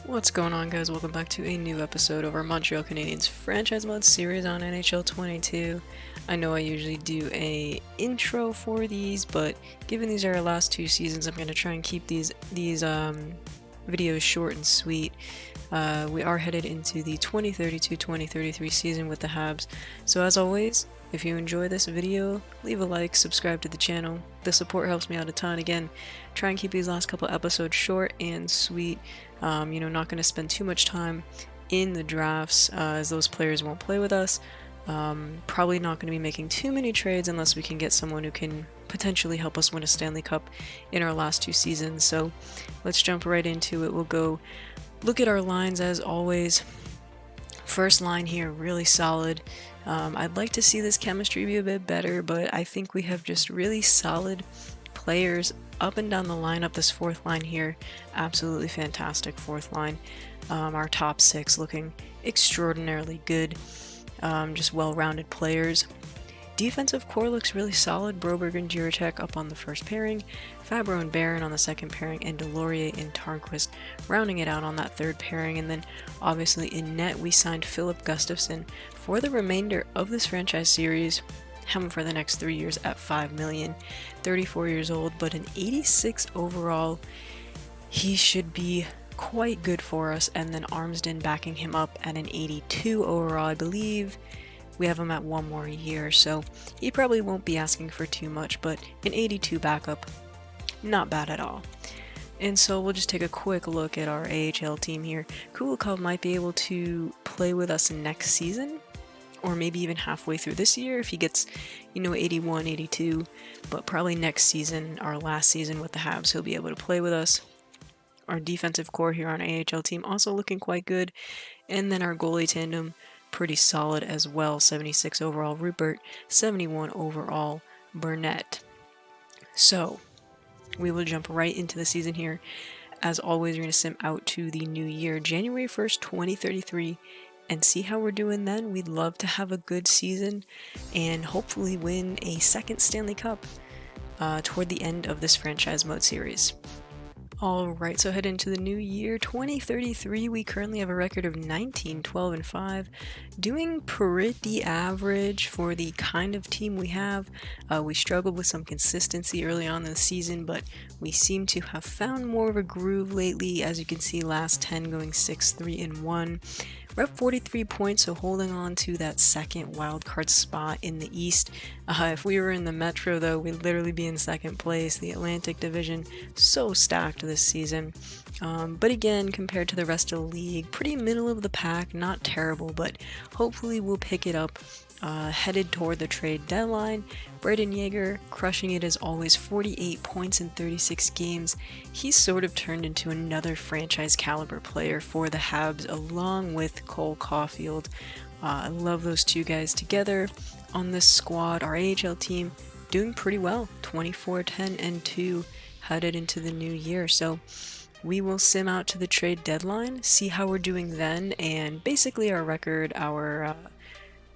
What's going on, guys? Welcome back to a new episode of our Montreal Canadiens franchise mode series on NHL 22. I know I usually do a intro for these, but given these are our last two seasons, I'm going to try and keep these videos short and sweet. We are headed into the 2032-2033 season with the Habs. So as always, if you enjoy this video, leave a like, subscribe to the channel. The support helps me out a ton. Again, try and keep these last couple episodes short and sweet. Not going to spend too much time in the drafts as those players won't play with us. Probably not going to be making too many trades unless we can get someone who can potentially help us win a Stanley Cup in our last two seasons. So let's jump right into it. We'll go look at our lines as always. First line here, really solid. I'd like to see this chemistry be a bit better, but I think we have just really solid players up and down the lineup. This fourth line here, absolutely fantastic fourth line. Our top six looking extraordinarily good, just well-rounded players. Defensive core looks really solid. Broberg and Jiricek up on the first pairing, Fabro and Barron on the second pairing, and Delorier and Tarnquist rounding it out on that third pairing. And then obviously in net we signed Philip Gustafsson for the remainder of this franchise series. Him for the next 3 years at $5 million, 34 years old, but an 86 overall. He should be quite good for us. And then Armsden backing him up at an 82 overall, I believe. We have him at one more year, so he probably won't be asking for too much, but an 82 backup, not bad at all. And so we'll just take a quick look at our AHL team here. Kulikov might be able to play with us next season, or maybe even halfway through this year if he gets, 81, 82, but probably next season, our last season with the Habs, he'll be able to play with us. Our defensive core here on our AHL team also looking quite good, and then our goalie tandem, pretty solid as well. 76 overall Rupert, 71 overall Burnett. So we will jump right into the season here. As always, we're going to sim out to the new year, January 1st, 2033, and see how we're doing then. We'd love to have a good season and hopefully win a second Stanley Cup toward the end of this franchise mode series. Alright, so head into the new year, 2033. We currently have a record of 19, 12, and 5. Doing pretty average for the kind of team we have. We struggled with some consistency early on in the season, but we seem to have found more of a groove lately. As you can see, last 10 going 6, 3, and 1. We're at 43 points, so holding on to that second wildcard spot in the East. If we were in the Metro, though, we'd literally be in second place. The Atlantic Division, so stacked this season. But again, compared to the rest of the league, pretty middle of the pack, not terrible, but hopefully we'll pick it up. Headed toward the trade deadline. Braden Yeager crushing it as always, 48 points in 36 games. He's sort of turned into another franchise caliber player for the Habs along with Cole Caulfield. I love those two guys together on this squad. Our AHL team doing pretty well, 24, 10, and 2 headed into the new year. So we will sim out to the trade deadline, see how we're doing then, and basically our record, our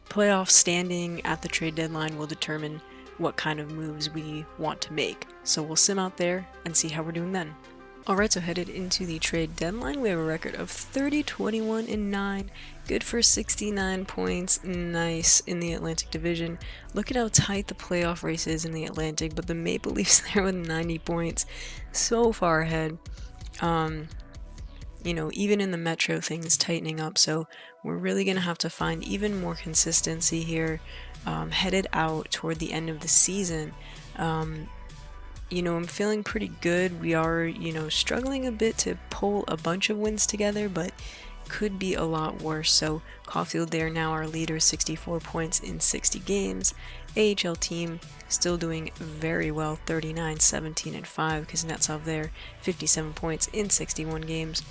playoff standing at the trade deadline will determine what kind of moves we want to make. So we'll sim out there and see how we're doing then. Alright, so headed into the trade deadline, we have a record of 30, 21, and 9. Good for 69 points. Nice in the Atlantic Division. Look at how tight the playoff race is in the Atlantic, but the Maple Leafs there with 90 points. So far ahead. Even in the Metro, things tightening up, so we're really going to have to find even more consistency here, headed out toward the end of the season. I'm feeling pretty good. We are, struggling a bit to pull a bunch of wins together, but could be a lot worse. So Caulfield there now our leader, 64 points in 60 games. AHL team still doing very well, 39, 17, and 5. Kuznetsov there, 57 points in 61 games.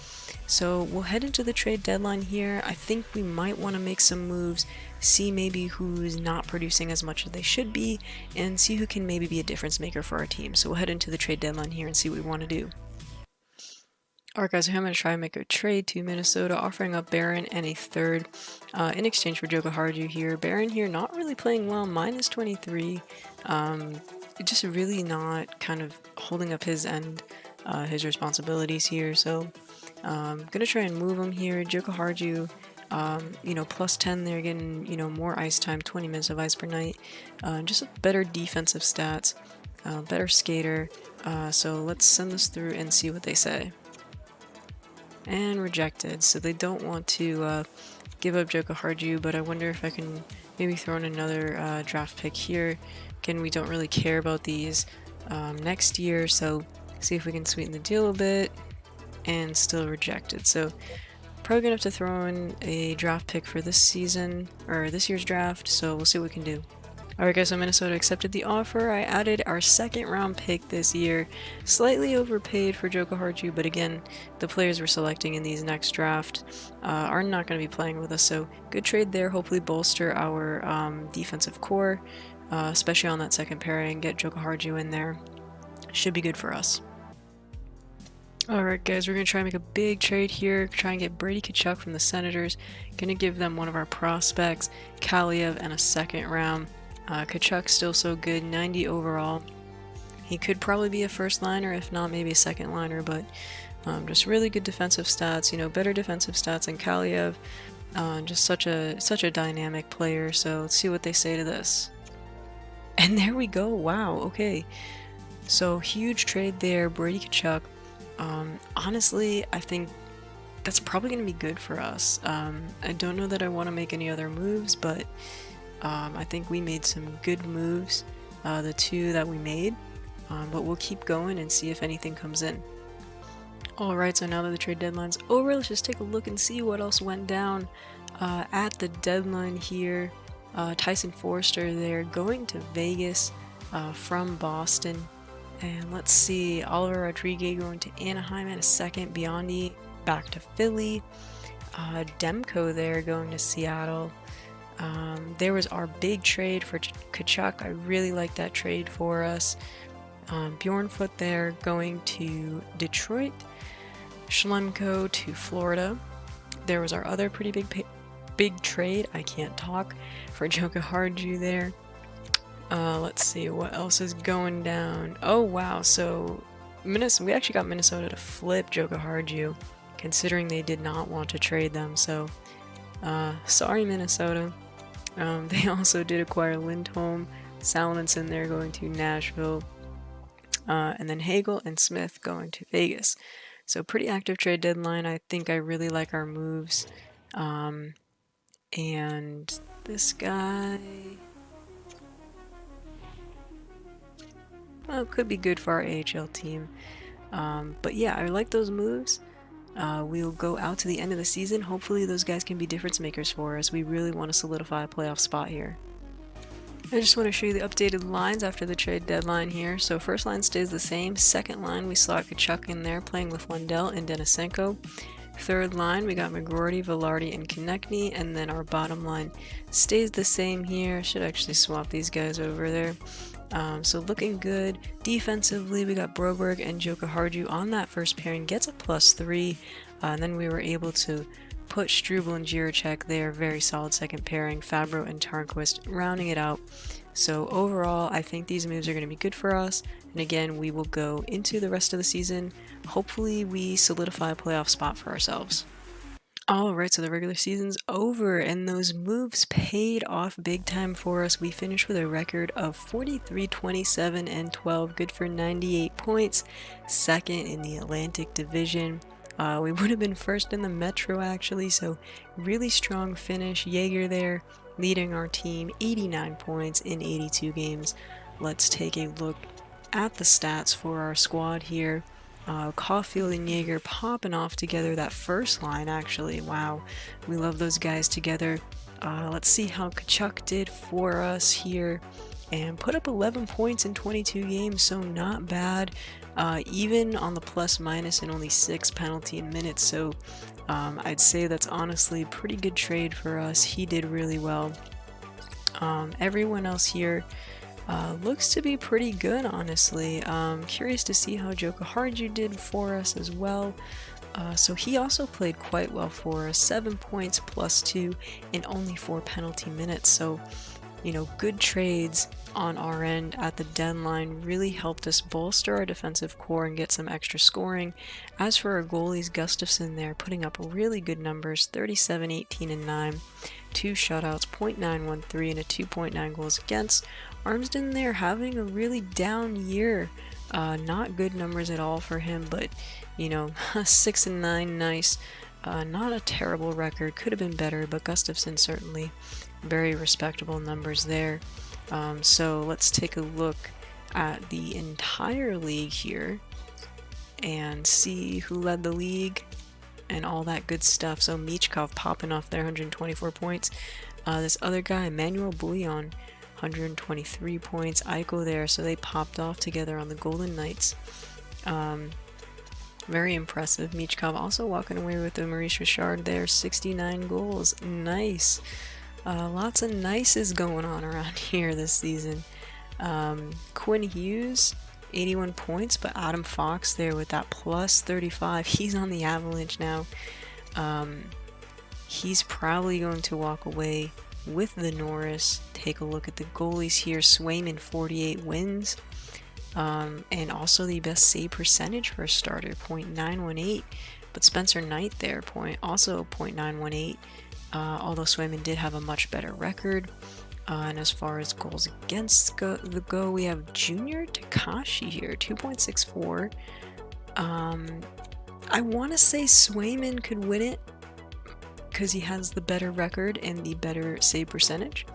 So we'll head into the trade deadline here. I think we might want to make some moves, see maybe who's not producing as much as they should be, and see who can maybe be a difference maker for our team. So we'll head into the trade deadline here and see what we want to do. Alright guys, so I'm going to try and make a trade to Minnesota, offering up Barron and a third in exchange for Joe Harju here. Barron here not really playing well, minus 23. Just really not kind of holding up his end, his responsibilities here. So Gonna try and move him here. Joka Harju, plus 10 there, getting, more ice time, 20 minutes of ice per night. Just a better defensive stats, better skater. So let's send this through and see what they say. And rejected, so they don't want to give up Joka Harju, but I wonder if I can maybe throw in another draft pick here. Again, we don't really care about these next year, so see if we can sweeten the deal a bit. And still rejected, so probably gonna have to throw in a draft pick for this season, or this year's draft, so we'll see what we can do. Alright guys, so Minnesota accepted the offer. I added our second round pick this year. Slightly overpaid for Joka Harju, but again, the players we're selecting in these next draft are not going to be playing with us, so good trade there. Hopefully bolster our defensive core, especially on that second pairing. Get Joka Harju in there. Should be good for us. Alright guys, we're going to try and make a big trade here, try and get Brady Tkachuk from the Senators. Gonna give them one of our prospects, Kaliev, and a second round. Tkachuk's still so good, 90 overall. He could probably be a first liner, if not maybe a second liner, but just really good defensive stats, better defensive stats than Kaliev. Just such a dynamic player, so let's see what they say to this. And there we go, wow, okay. So huge trade there, Brady Tkachuk. Honestly, I think that's probably going to be good for us. I don't know that I want to make any other moves, but I think we made some good moves, the two that we made, but we'll keep going and see if anything comes in. Alright, so now that the trade deadline's over, let's just take a look and see what else went down at the deadline here. Tyson Forster there, going to Vegas from Boston. And let's see, Oliver Rodriguez going to Anaheim in a second, Biondi back to Philly, Demko there going to Seattle. There was our big trade for Tkachuk. I really like that trade for us. Bjornfoot there going to Detroit, Schlemko to Florida. There was our other pretty big trade, I can't talk, for Joka Harju there. Let's see what else is going down. Oh wow, so we actually got Minnesota to flip Joka Harju, considering they did not want to trade them, so sorry Minnesota. They also did acquire Lindholm, Salenson there going to Nashville, and then Hagel and Smith going to Vegas. So pretty active trade deadline. I think I really like our moves. And this guy... well, could be good for our AHL team. But yeah, I like those moves. We'll go out to the end of the season. Hopefully those guys can be difference makers for us. We really want to solidify a playoff spot here. I just want to show you the updated lines after the trade deadline here. So first line stays the same. Second line, we slot Tkachuk in there playing with Lundell and Denisenko. Third line, we got McGroarty, Velarde, and Konechny. And then our bottom line stays the same here. Should actually swap these guys over there. So looking good. Defensively, we got Broberg and Joka Harju on that first pairing, gets a +3, and then we were able to put Struble and Jiricek there, very solid second pairing, Fabro and Tarnquist rounding it out. So overall, I think these moves are going to be good for us, and again, we will go into the rest of the season. Hopefully we solidify a playoff spot for ourselves. Alright, so the regular season's over, and those moves paid off big time for us. We finished with a record of 43, 27, and 12, good for 98 points, second in the Atlantic Division. We would have been first in the Metro, actually, so really strong finish. Jaeger there, leading our team, 89 points in 82 games. Let's take a look at the stats for our squad here. Caulfield and Jaeger popping off together, that first line actually, wow, we love those guys together. Let's see how Tkachuk did for us here, and put up 11 points in 22 games, so not bad, even on the plus minus and only 6 penalty minutes, so I'd say that's honestly a pretty good trade for us. He did really well. Everyone else here looks to be pretty good, honestly. Curious to see how Joka Harju did for us as well. So he also played quite well for us, 7 points +2 in only 4 penalty minutes. So good trades on our end at the deadline really helped us bolster our defensive core and get some extra scoring. As for our goalies, Gustafsson there putting up really good numbers, 37, 18, and 9, 2 shutouts, .913, and a 2.9 goals against. Armsden there having a really down year. Not good numbers at all for him, but 6 and 9, nice. Not a terrible record, could have been better, but Gustafsson certainly very respectable numbers there. So let's take a look at the entire league here and see who led the league and all that good stuff. So Michkov popping off there, 124 points. This other guy, Emmanuel Bouillon, 123 points. Eichel there, so they popped off together on the Golden Knights. Very impressive. Michkov also walking away with the Maurice Richard there, 69 goals. Nice. Lots of nices going on around here this season. Quinn Hughes, 81 points, but Adam Fox there with that plus 35. He's on the Avalanche now. He's probably going to walk away with the Norris. Take a look at the goalies here. Swayman, 48 wins. And also the best save percentage for a starter, .918. But Spencer Knight there, also .918. Although Swayman did have a much better record. And as far as goals against go, we have Junior Takashi here, 2.64. I want to say Swayman could win it because he has the better record and the better save percentage.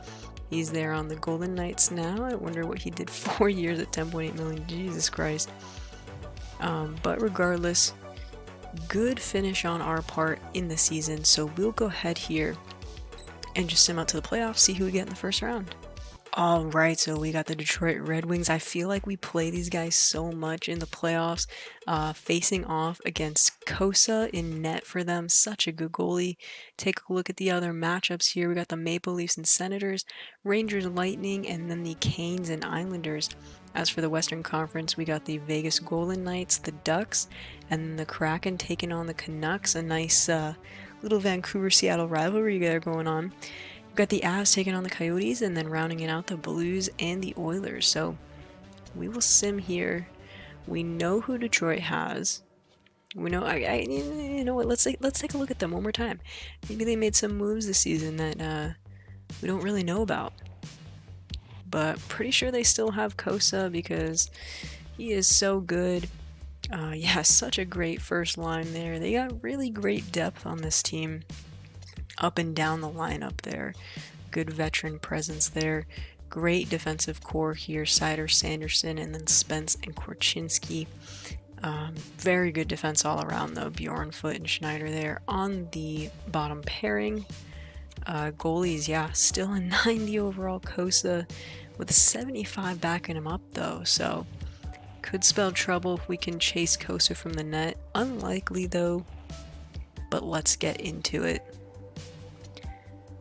He's there on the Golden Knights now. I wonder what he did 4 years at 10.8 million. Jesus Christ. But regardless, good finish on our part in the season. So we'll go ahead here and just sim out to the playoffs, see who we get in the first round. Alright, so we got the Detroit Red Wings. I feel like we play these guys so much in the playoffs, facing off against Kosa in net for them. Such a good goalie. Take a look at the other matchups here. We got the Maple Leafs and Senators, Rangers, Lightning, and then the Canes and Islanders. As for the Western Conference, we got the Vegas Golden Knights, the Ducks, and the Kraken taking on the Canucks. A nice little Vancouver-Seattle rivalry there going on. We've got the Avs taking on the Coyotes, and then rounding it out, the Blues and the Oilers. So we will sim here. We know who Detroit has. We know. You know what? Let's take a look at them one more time. Maybe they made some moves this season that we don't really know about. But pretty sure they still have Kosa because he is so good. Yeah, such a great first line there. They got really great depth on this team. Up and down the lineup there. Good veteran presence there. Great defensive core here. Seider, Sanderson, and then Spence and Korchinski. Very good defense all around though. Bjorn, Foote, and Schneider there on the bottom pairing. Goalies, yeah, still a 90 overall Kosa with a 75 backing him up though. So could spell trouble if we can chase Kosa from the net. Unlikely though, but let's get into it.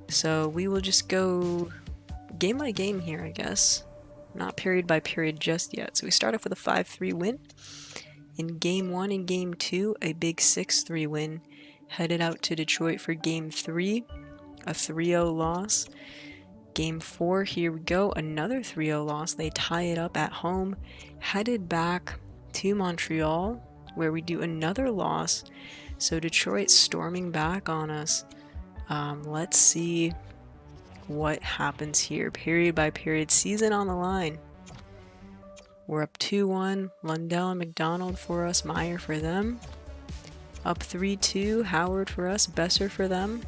So we will just go game by game here, I guess. Not period by period just yet. So we start off with a 5-3 win. In Game 1 and Game 2, a big 6-3 win. Headed out to Detroit for Game 3, a 3-0 loss. Game 4, here we go, another 3-0 loss. They tie it up at home. Headed back to Montreal, where we do another loss. So Detroit storming back on us. Let's see what happens here. Period by period, season on the line. We're up 2-1. Lundell and McDonald for us, Meyer for them. Up 3-2, Howard for us, Besser for them.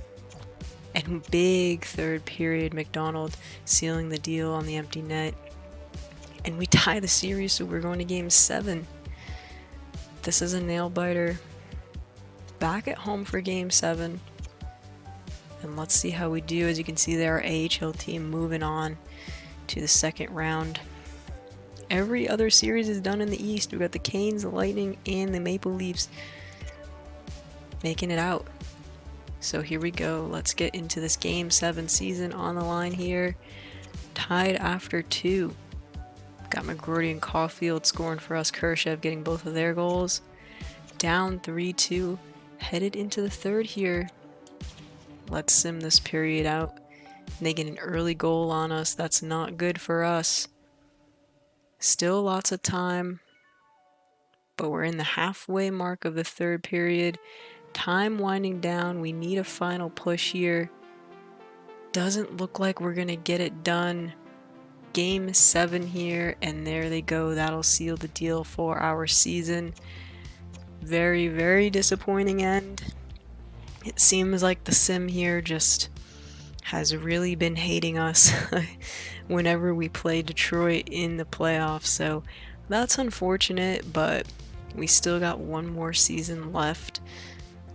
And big third period, McDonald sealing the deal on the empty net. And we tie the series, so we're going to Game 7. This is a nail-biter. Back at home for Game 7. And let's see how we do. As you can see there, our AHL team moving on to the second round. Every other series is done in the East. We've got the Canes, the Lightning, and the Maple Leafs making it out. So here we go. Let's get into this Game 7 season on the line here. Tied after 2. Got McGroarty and Caulfield scoring for us. Khrushchev getting both of their goals. Down 3-2. Headed into the third here. Let's sim this period out. They get an early goal on us. That's not good for us. Still lots of time, but we're in the halfway mark of the third period. Time winding down. We need a final push here. Doesn't look like we're going to get it done. Game 7 here, and there they go. That'll seal the deal for our season. Very, very disappointing end. It seems like the sim here just has really been hating us whenever we play Detroit in the playoffs, so that's unfortunate, but we still got one more season left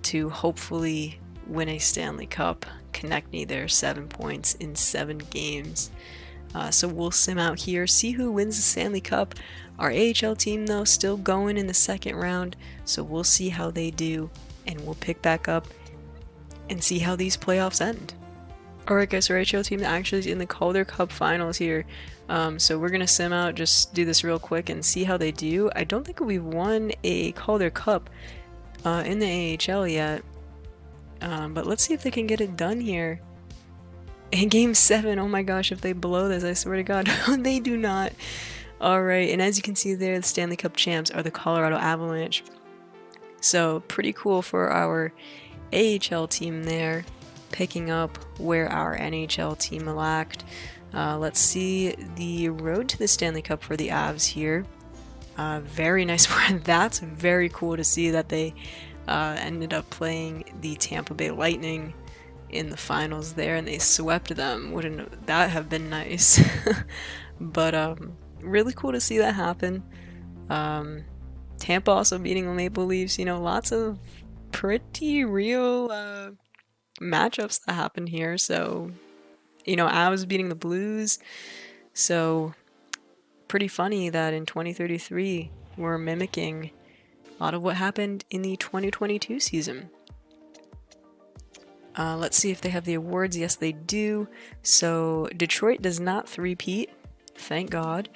to hopefully win a Stanley Cup. Konechny there, 7 points in 7 games. So we'll sim out here, see who wins the Stanley Cup. Our AHL team, though, still going in the second round, so we'll see how they do, and we'll pick back up and see how these playoffs end. Alright guys, our AHL team actually is in the Calder Cup finals here, so we're going to sim out, just do this real quick and see how they do. I don't think we've won a Calder Cup in the AHL yet, but let's see if they can get it done here. In Game 7, oh my gosh, if they blow this, I swear to God, they do not. Alright, and as you can see there, the Stanley Cup champs are the Colorado Avalanche. So, pretty cool for our AHL team there, picking up where our NHL team lacked. Let's see the road to the Stanley Cup for the Avs here. Very nice one. That's very cool to see that they ended up playing the Tampa Bay Lightning in the finals there, and they swept them. Wouldn't that have been nice? But really cool to see that happen. Tampa also beating the Maple Leafs. You know, lots of pretty real matchups that happened here. So, you know, Avs beating the Blues. So, pretty funny that in 2033 we're mimicking a lot of what happened in the 2022 season. Let's see if they have the awards. Yes, they do. So Detroit does not three-peat, thank God.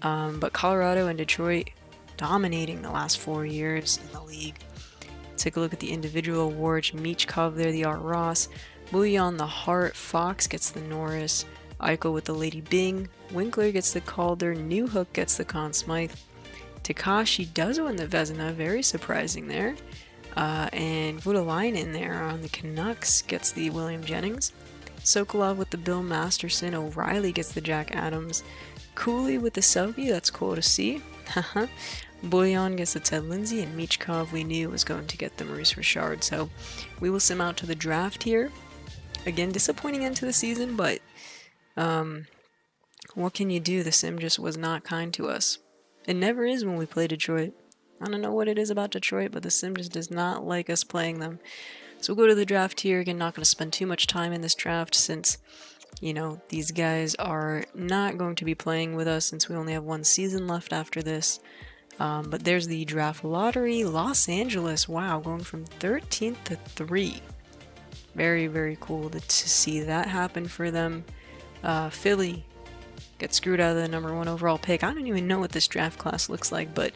But Colorado and Detroit dominating the last 4 years in the league. Take a look at the individual awards. Michkov there, the Art Ross. Bouillon the Hart. Fox gets the Norris. Eichel with the Lady Byng. Winkler gets the Calder. Newhook gets the Conn Smythe. Takashi does win the Vezina. Very surprising there. And Voutilainen there on the Canucks gets the William Jennings. Sokolov with the Bill Masterson. O'Reilly gets the Jack Adams. Cooley with the Selke, that's cool to see. Haha. Bouillon gets the Ted Lindsay, and Michkov we knew was going to get the Maurice Richard. So we will sim out to the draft here. Again, disappointing end to the season, but what can you do? The sim just was not kind to us. It never is when we play Detroit. I don't know what it is about Detroit, but the sim just does not like us playing them. So we'll go to the draft here. Again, not going to spend too much time in this draft since, you know, these guys are not going to be playing with us since we only have one season left after this. But there's the draft lottery. Los Angeles, wow, going from 13th to 3. Very, very cool to see that happen for them. Philly gets screwed out of the number 1 overall pick. I don't even know what this draft class looks like, but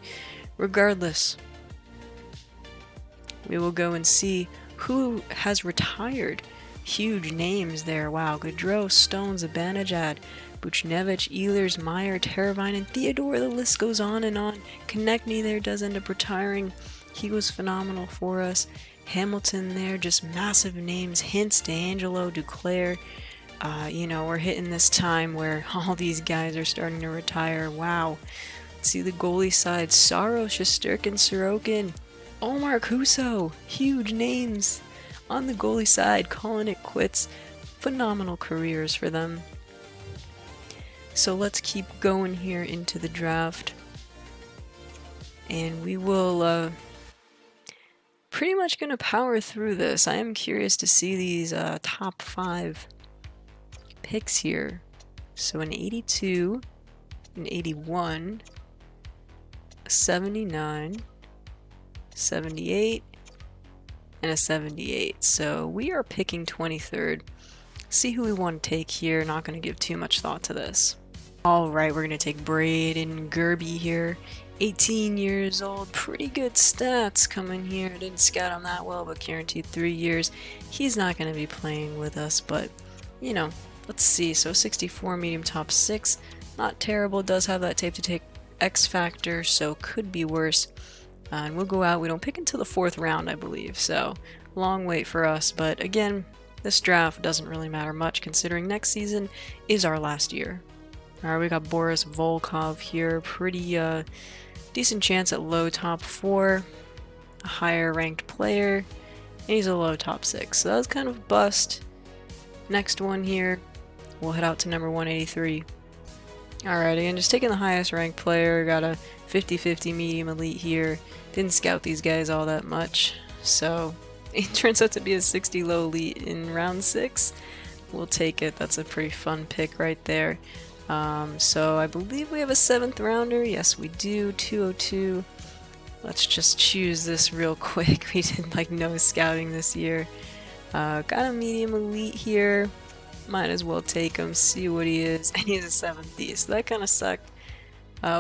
regardless, we will go and see who has retired. Huge names there. Wow, Gaudreau, Stone, Zibanejad, Buchnevich, Ehlers, Meyer, Teravainen, and Theodore. The list goes on and on. Konechny there does end up retiring. He was phenomenal for us. Hamilton there, just massive names. Hintz, DeAngelo, Duclair. You know, we're hitting this time where all these guys are starting to retire. Wow. Let's see the goalie side. Saros, Shesterkin, Sorokin, Omar Kuso. Huge names on the goalie side, calling it quits. Phenomenal careers for them. So let's keep going here into the draft. And we will pretty much going to power through this. I am curious to see these top 5 picks here. So an 82, an 81, a 79, 78, and a 78. So we are picking 23rd. See who we want to take here. Not going to give too much thought to this. Alright, we're going to take Braden Gerby here. 18 years old. Pretty good stats coming here. Didn't scout him that well, but guaranteed 3 years. He's not going to be playing with us, but, you know, Let's see, so 64 medium top 6, not terrible, does have that tape to take X factor, so could be worse. And we'll go out, we don't pick until the 4th round, I believe, so long wait for us, but again, this draft doesn't really matter much considering next season is our last year. Alright, we got Boris Volkov here, pretty decent chance at low top 4, a higher ranked player, and he's a low top 6, so that was kind of bust. Next one here, we'll head out to number 183. Alright, again, just taking the highest ranked player, got a 50-50 medium elite here. Didn't scout these guys all that much, so it turns out to be a 60 low elite in round 6. We'll take it, that's a pretty fun pick right there. So I believe we have a 7th rounder, yes we do, 202. Let's just choose this real quick, we did like no scouting this year. Got a medium elite here. Might as well take him, see what he is, and he's a 7th, so that kind of sucked.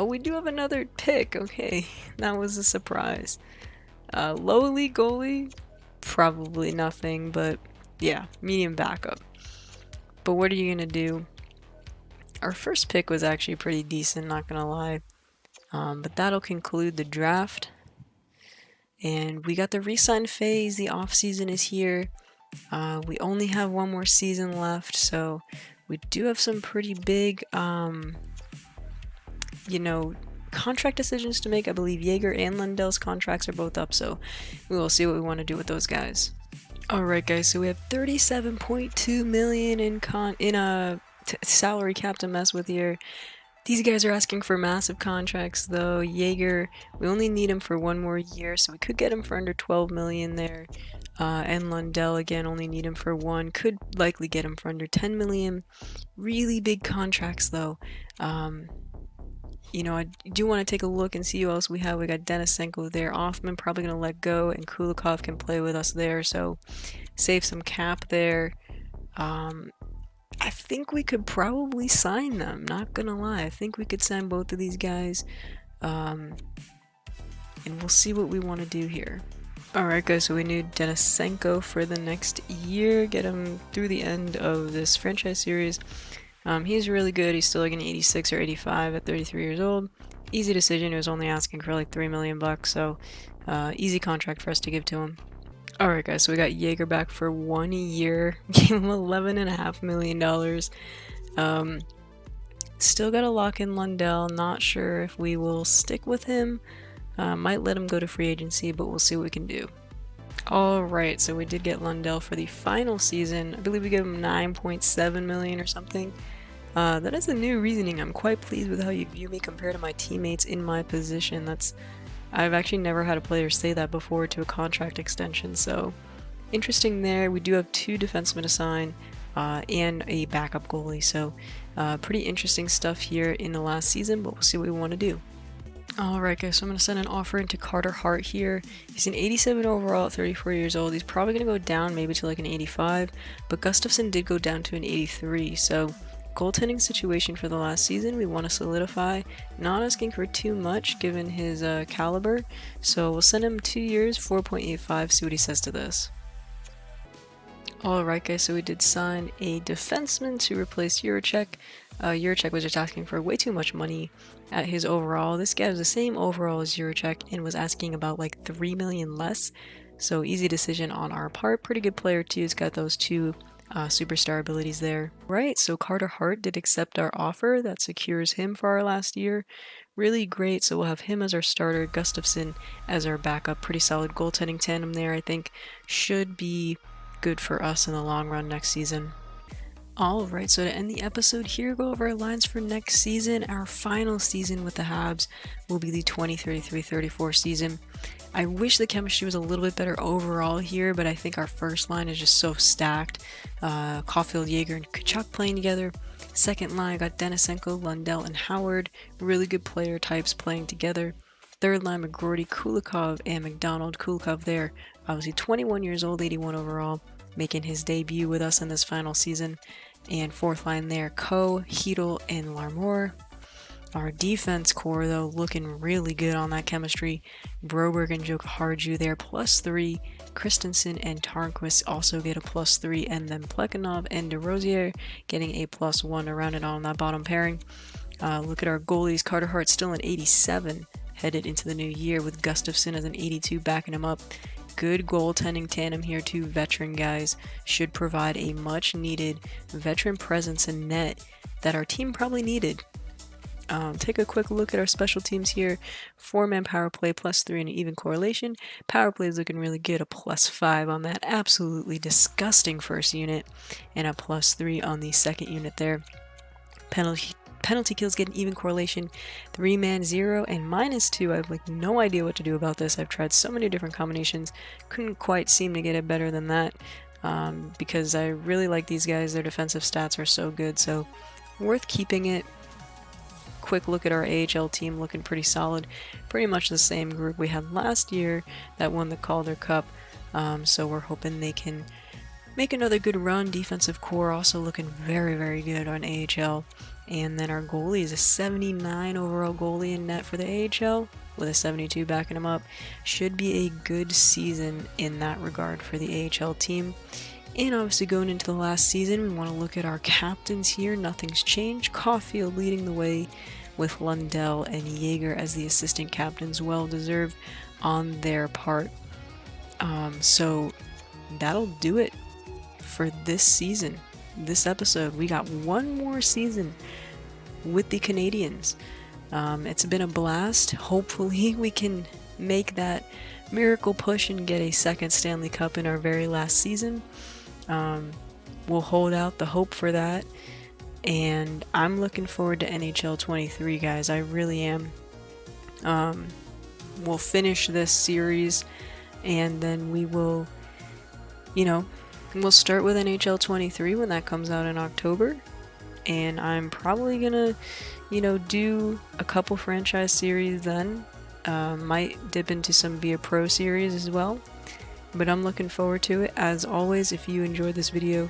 We do have another pick, okay, that was a surprise. Low elite goalie, probably nothing, but yeah, medium backup. But what are you gonna do? Our first pick was actually pretty decent, not gonna lie. But that'll conclude the draft. And we got the re-sign phase, the off-season is here. We only have one more season left, so we do have some pretty big, contract decisions to make. I believe Jaeger and Lundell's contracts are both up, so we will see what we want to do with those guys. Alright guys, so we have 37.2 million in a salary cap to mess with here. These guys are asking for massive contracts though. Jaeger, we only need him for one more year, so we could get him for under 12 million there. And Lundell, again, only need him for one. Could likely get him for under 10 million. Really big contracts, though. I do want to take a look and see who else we have. We got Denisenko there. Offman probably going to let go, and Kulikov can play with us there, so save some cap there. I think we could probably sign them, not going to lie. I think we could sign both of these guys. And we'll see what we want to do here. Alright guys, so we need Denisenko for the next year, get him through the end of this franchise series. He's really good, he's still like an 86 or 85 at 33 years old. Easy decision, he was only asking for like $3 million bucks, so easy contract for us to give to him. Alright guys, so we got Jaeger back for 1 year, gave him $11.5 million. Still gotta lock in Lundell, not sure if we will stick with him. Might let him go to free agency, but we'll see what we can do. Alright, so we did get Lundell for the final season. I believe we gave him 9.7 million or something. That is a new reasoning. I'm quite pleased with how you view me compared to my teammates in my position. I've actually never had a player say that before to a contract extension, so interesting there. We do have 2 defensemen to sign and a backup goalie, so pretty interesting stuff here in the last season, but we'll see what we want to do. Alright guys, so I'm going to send an offer into Carter Hart here. He's an 87 overall at 34 years old. He's probably going to go down maybe to like an 85, but Gustafsson did go down to an 83, so goaltending situation for the last season we want to solidify. Not asking for too much given his caliber, so we'll send him 2 years, 4.85, see what he says to this. Alright guys, so we did sign a defenseman to replace Juracek. Juracek was just asking for way too much money at his overall. This guy was the same overall as Juracek and was asking about like 3 million less. So easy decision on our part. Pretty good player too. He's got those 2 superstar abilities there. Right, so Carter Hart did accept our offer. That secures him for our last year. Really great, so we'll have him as our starter, Gustafsson as our backup. Pretty solid goaltending tandem there, I think. Should be good for us in the long run next season. Alright, so to end the episode here, go over our lines for next season. Our final season with the Habs will be the 2033-34 season. I wish the chemistry was a little bit better overall here, but I think our first line is just so stacked. Caulfield, Jaeger, and Kachuk playing together. Second line, I got Denisenko, Lundell, and Howard. Really good player types playing together. Third line, McGroarty, Kulikov, and McDonald. Kulikov there, obviously 21 years old, 81 overall, making his debut with us in this final season. And fourth line there, Hedel, and Larmour. Our defense core, though, looking really good on that chemistry. Broberg and Jokiharju there, +3. Christensen and Tarnquist also get a +3, and then Plekhanov and DeRosier getting a +1 to round it on that bottom pairing. Look at our goalies. Carter Hart still an 87 headed into the new year, with Gustafsson as an 82 backing him up. Good goaltending tandem here. Two veteran guys should provide a much needed veteran presence in net that our team probably needed. Take a quick look at our special teams here. 4-man power play, +3 and an even correlation. Power play is looking really good, a +5 on that absolutely disgusting first unit, and a +3 on the second unit there. Penalty kills get an even correlation. 3-man 0 and -2. I have like no idea what to do about this. I've tried so many different combinations, couldn't quite seem to get it better than that, because I really like these guys. Their defensive stats are so good, so worth keeping it. Quick look at our AHL team, looking pretty solid. Pretty much the same group we had last year that won the Calder Cup, so we're hoping they can make another good run. Defensive core also looking very, very good on AHL. And then our goalie is a 79 overall goalie in net for the AHL, with a 72 backing him up. Should be a good season in that regard for the AHL team. And obviously going into the last season, we want to look at our captains here. Nothing's changed. Caulfield leading the way, with Lundell and Yeager as the assistant captains, well deserved on their part. So that'll do it for this season, this episode. We got one more season with the Canadiens. It's been a blast. Hopefully we can make that miracle push and get a second Stanley Cup in our very last season. We'll hold out the hope for that, and I'm looking forward to NHL 23, guys. I really am. We'll finish this series, and then we will, we'll start with NHL 23 when that comes out in October, and I'm probably gonna, do a couple franchise series then. Might dip into some Be a Pro series as well, but I'm looking forward to it. As always, if you enjoyed this video,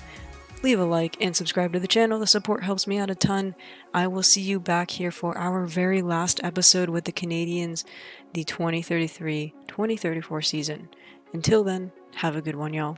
leave a like and subscribe to the channel. The support helps me out a ton. I will see you back here for our very last episode with the Canadiens, the 2033-2034 season. Until then, have a good one, y'all.